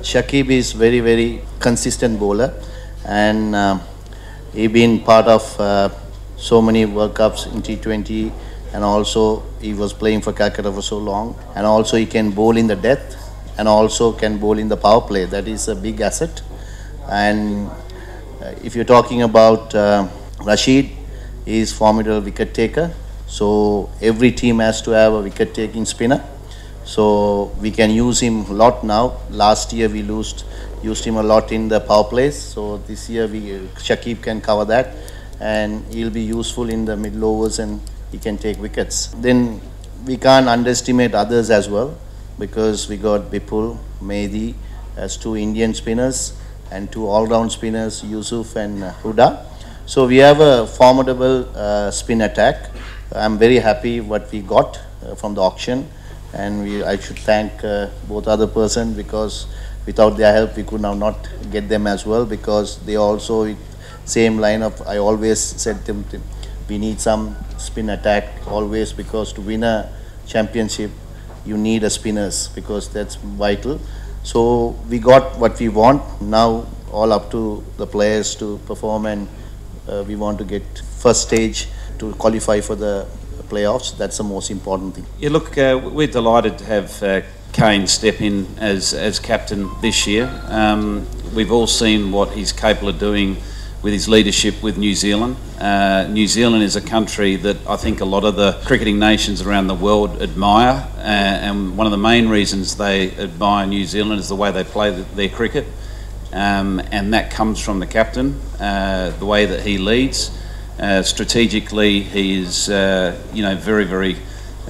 Shakib is very consistent bowler, and he been part of so many World Cups in T20, and also he was playing for Calcutta for so long, and also he can bowl in the death, and also can bowl in the power play. That is a big asset. And if you're talking about Rashid, he is formidable wicket taker. So every team has to have a wicket taking spinner. So we can use him a lot now. Last year we used him a lot in the power plays. So this year Shakib can cover that, and he'll be useful in the middle overs, and he can take wickets. Then we can't underestimate others as well, because we got Bipul, Mehdi as two Indian spinners, and two all-round spinners, Yusuf and Huda. So we have a formidable spin attack. I'm very happy what we got from the auction, and I should thank both other persons, because without their help we could now not get them as well, because they also same lineup. I always said to them, we need some spin attack always, because to win a championship you need a spinners, because that's vital. So we got what we want. Now all up to the players to perform, and we want to get first stage to qualify for the playoffs. That's the most important thing. Yeah, look, we're delighted to have Kane step in as captain this year. We've all seen what he's capable of doing with his leadership with New Zealand. New Zealand is a country that I think a lot of the cricketing nations around the world admire, and one of the main reasons they admire New Zealand is the way they play their cricket, and that comes from the captain, the way that he leads. Strategically, he is very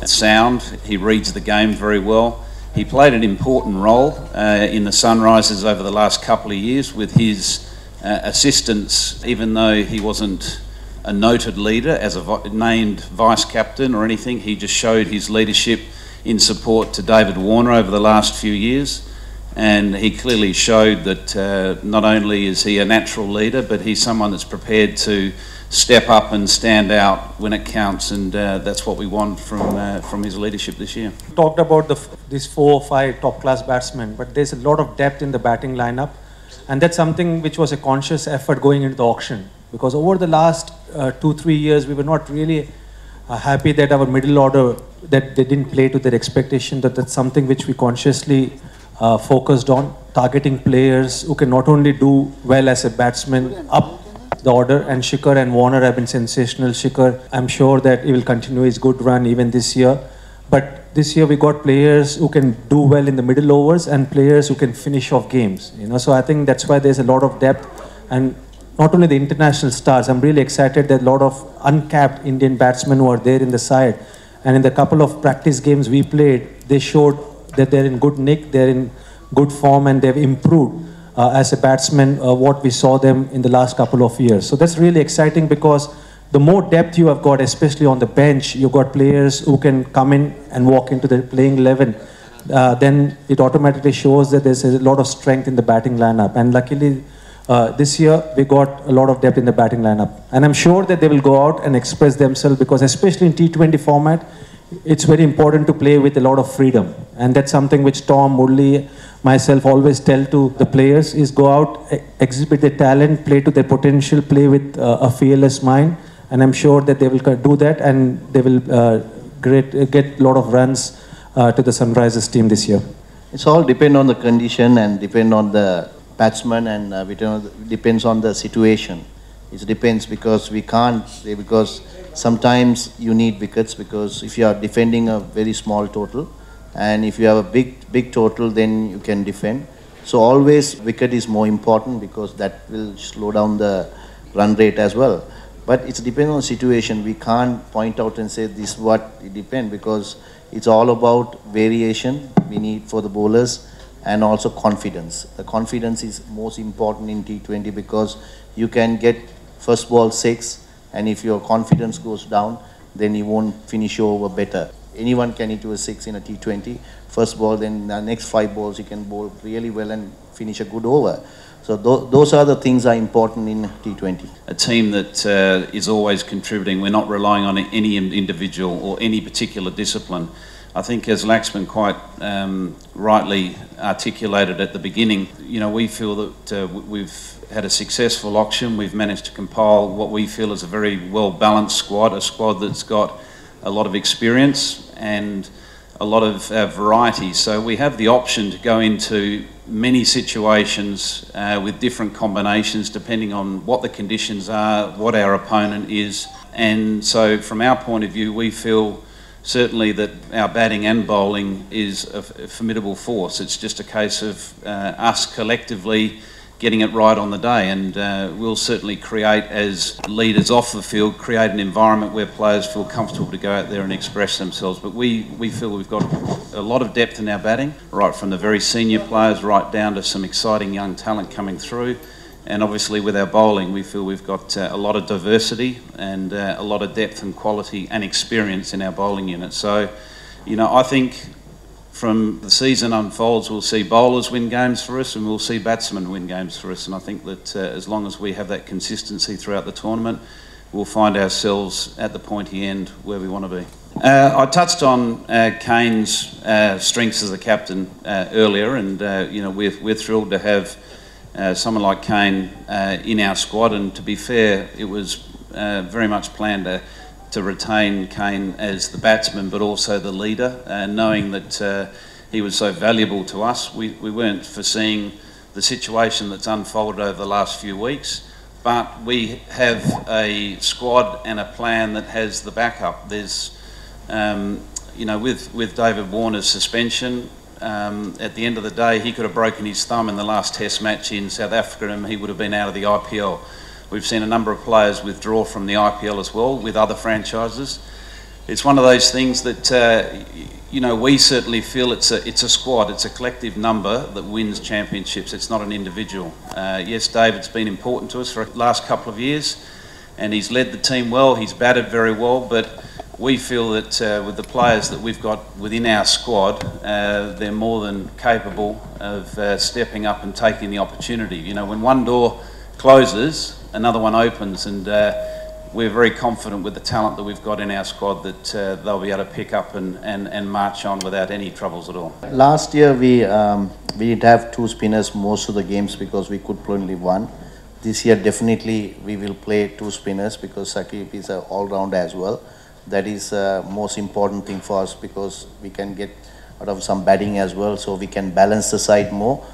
sound. He reads the game very well. He played an important role in the Sunrisers over the last couple of years with his assistance, even though he wasn't a noted leader as a named vice captain or anything. He just showed his leadership in support to David Warner over the last few years, and he clearly showed that not only is he a natural leader, but he's someone that's prepared to step up and stand out when it counts, and that's what we want from his leadership this year. Talked about these 4 or 5 top-class batsmen, but there's a lot of depth in the batting lineup, and that's something which was a conscious effort going into the auction, because over the last 2-3 years we were not really happy that our middle order, that they didn't play to their expectation. That's something which we consciously focused on, targeting players who can not only do well as a batsman up the order, and Shikhar and Warner have been sensational. Shikhar, I'm sure that he will continue his good run even this year, but this year we got players who can do well in the middle overs and players who can finish off games, so I think that's why there's a lot of depth, and not only the international stars. I'm really excited that a lot of uncapped Indian batsmen who are there in the side, and in the couple of practice games we played, they showed that they're in good nick, they're in good form, and they've improved as a batsman what we saw them in the last couple of years. So that's really exciting, because the more depth you have got, especially on the bench, you've got players who can come in and walk into the playing 11, then it automatically shows that there's a lot of strength in the batting lineup. And luckily this year we got a lot of depth in the batting lineup, and I'm sure that they will go out and express themselves, because especially in T20 format, it's very important to play with a lot of freedom, and that's something which Tom, Murli, myself always tell to the players, is go out, exhibit their talent, play to their potential, play with a fearless mind, and I'm sure that they will do that, and they will get a lot of runs to the Sunrisers team this year. It's all depend on the condition, and depend on the batsman, and depends on the situation. It depends, because we can't, because sometimes you need wickets, because if you are defending a very small total, and if you have a big total, then you can defend. So always wicket is more important, because that will slow down the run rate as well. But it depends on the situation. We can't point out and say this is what it depends, because it's all about variation we need for the bowlers, and also confidence. The confidence is most important in T20, because you can get first ball 6, and if your confidence goes down, then you won't finish over better. Anyone can hit a 6 in a T20 first ball, then the next 5 balls you can bowl really well and finish a good over. So those are the things are important in T20. A team that is always contributing. We're not relying on any individual or any particular discipline. I think as Laxman quite rightly articulated at the beginning, we feel that we've had a successful auction. We've managed to compile what we feel is a very well-balanced squad, a squad that's got a lot of experience and a lot of variety. So we have the option to go into many situations with different combinations depending on what the conditions are, what our opponent is. And so from our point of view, we feel certainly that our batting and bowling is a formidable force. It's just a case of us collectively getting it right on the day, and we'll certainly create, as leaders off the field, create an environment where players feel comfortable to go out there and express themselves. But we feel we've got a lot of depth in our batting, right from the very senior players right down to some exciting young talent coming through. And obviously with our bowling, we feel we've got a lot of diversity and a lot of depth and quality and experience in our bowling unit. So, I think from the season unfolds, we'll see bowlers win games for us and we'll see batsmen win games for us. And I think that as long as we have that consistency throughout the tournament, we'll find ourselves at the pointy end where we want to be. I touched on Kane's strengths as a captain earlier, and we're thrilled to have someone like Kane in our squad. And to be fair, it was very much planned to retain Kane as the batsman but also the leader, knowing that he was so valuable to us. We weren't foreseeing the situation that's unfolded over the last few weeks, but we have a squad and a plan that has the backup. There's, with David Warner's suspension, at the end of the day he could have broken his thumb in the last test match in South Africa and he would have been out of the IPL. We've seen a number of players withdraw from the IPL as well with other franchises. It's one of those things that we certainly feel it's a squad, it's a collective number that wins championships. It's not an individual. Yes, David's been important to us for the last couple of years and he's led the team well, he's batted very well, but we feel that with the players that we've got within our squad, they're more than capable of stepping up and taking the opportunity. When one door closes, another one opens, and we're very confident with the talent that we've got in our squad that they'll be able to pick up and march on without any troubles at all. Last year we did have two spinners most of the games because we could play only one. This year definitely we will play two spinners because Shakib is an all-round as well. That is most important thing for us because we can get out of some batting as well, so we can balance the side more.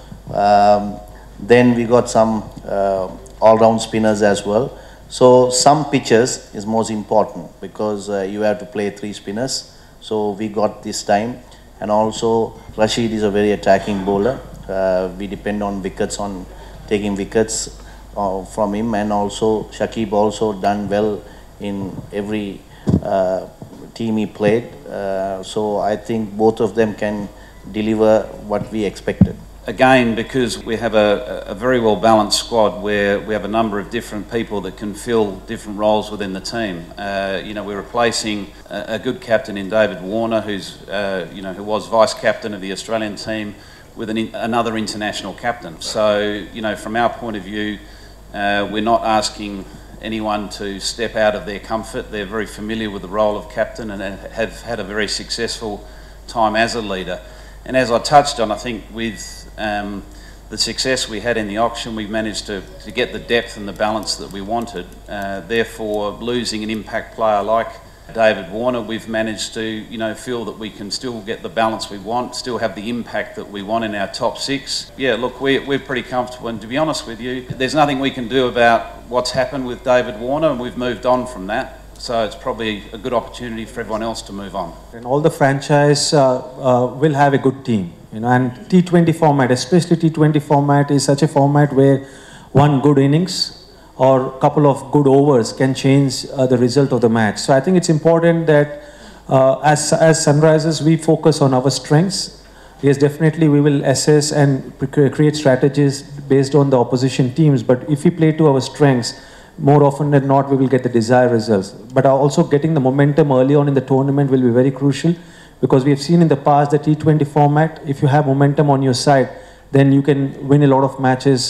Then we got some all-round spinners as well. So some pitches is most important because you have to play three spinners. So we got this time, and also Rashid is a very attacking bowler. We depend on wickets, on taking wickets from him, and also Shakib also done well in every team he played. So I think both of them can deliver what we expected. Again, because we have a very well balanced squad where we have a number of different people that can fill different roles within the team. We're replacing a good captain in David Warner, who was vice captain of the Australian team, with another international captain. So, from our point of view, we're not asking anyone to step out of their comfort. They're very familiar with the role of captain and have had a very successful time as a leader. And as I touched on, I think with the success we had in the auction, we managed to get the depth and the balance that we wanted. Therefore, losing an impact player like David Warner, we've managed to feel that we can still get the balance we want, still have the impact that we want in our top six. Yeah, look, we're pretty comfortable, and to be honest with you, there's nothing we can do about what's happened with David Warner, and we've moved on from that. So it's probably a good opportunity for everyone else to move on. And all the franchise will have a good team, and T20 format, especially T20 format, is such a format where one good innings or a couple of good overs can change the result of the match. So I think it's important that as Sunrisers, we focus on our strengths. Yes, definitely we will assess and create strategies based on the opposition teams, but if we play to our strengths, more often than not, we will get the desired results. But also getting the momentum early on in the tournament will be very crucial, because we have seen in the past the T20 format, if you have momentum on your side, then you can win a lot of matches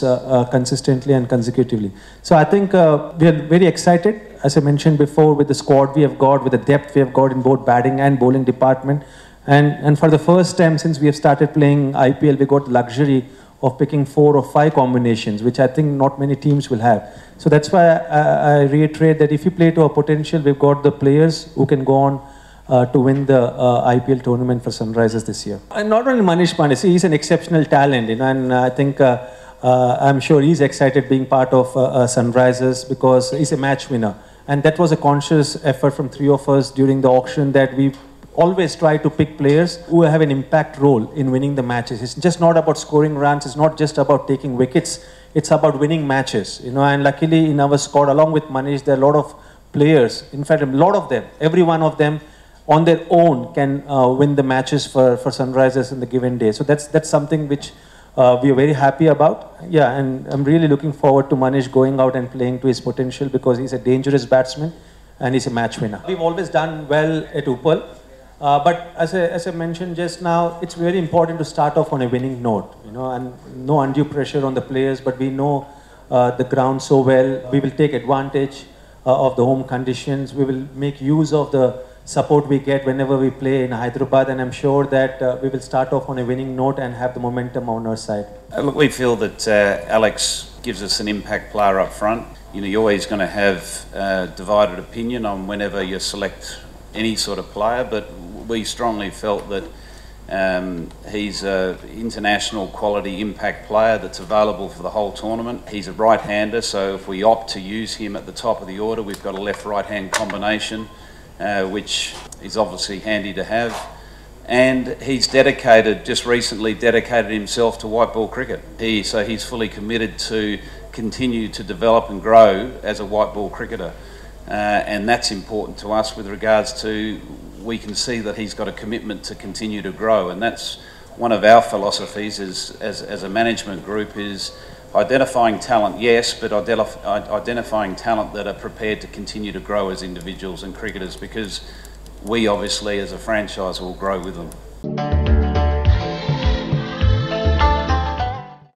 consistently and consecutively. So I think we are very excited, as I mentioned before, with the squad we have got, with the depth we have got in both batting and bowling department. And for the first time since we have started playing IPL, we got the luxury of picking 4 or 5 combinations, which I think not many teams will have. So that's why I reiterate that if you play to our potential, we've got the players who can go on to win the IPL tournament for Sunrisers this year. And not only Manish Pandey, see, he's an exceptional talent, you know, and I think I'm sure he's excited being part of Sunrisers because he's a match winner. And that was a conscious effort from 3 of us during the auction, that we always try to pick players who have an impact role in winning the matches. It's just not about scoring runs, it's not just about taking wickets, it's about winning matches, you know. And luckily in our squad, along with Manish, there are a lot of players, in fact a lot of them, every one of them on their own can win the matches for Sunrisers in the given day. So that's something which we are very happy about. Yeah, and I'm really looking forward to Manish going out and playing to his potential, because he's a dangerous batsman and he's a match winner. We've always done well at Upal. But as I mentioned just now, it's very important to start off on a winning note, you know, and no undue pressure on the players, but we know the ground so well. We will take advantage of the home conditions. We will make use of the support we get whenever we play in Hyderabad, and I'm sure that we will start off on a winning note and have the momentum on our side. Look, we feel that Alex gives us an impact player up front. You know, you're always going to have divided opinion on whenever you select any sort of player, but we strongly felt that he's an international quality impact player that's available for the whole tournament. He's a right-hander, so if we opt to use him at the top of the order, we've got a left-right-hand combination, which is obviously handy to have. And he's just recently dedicated himself to white ball cricket. So he's fully committed to continue to develop and grow as a white ball cricketer. And that's important to us with regards to, we can see that he's got a commitment to continue to grow, and that's one of our philosophies as a management group, is identifying talent, yes, but identifying talent that are prepared to continue to grow as individuals and cricketers, because we obviously as a franchise will grow with them.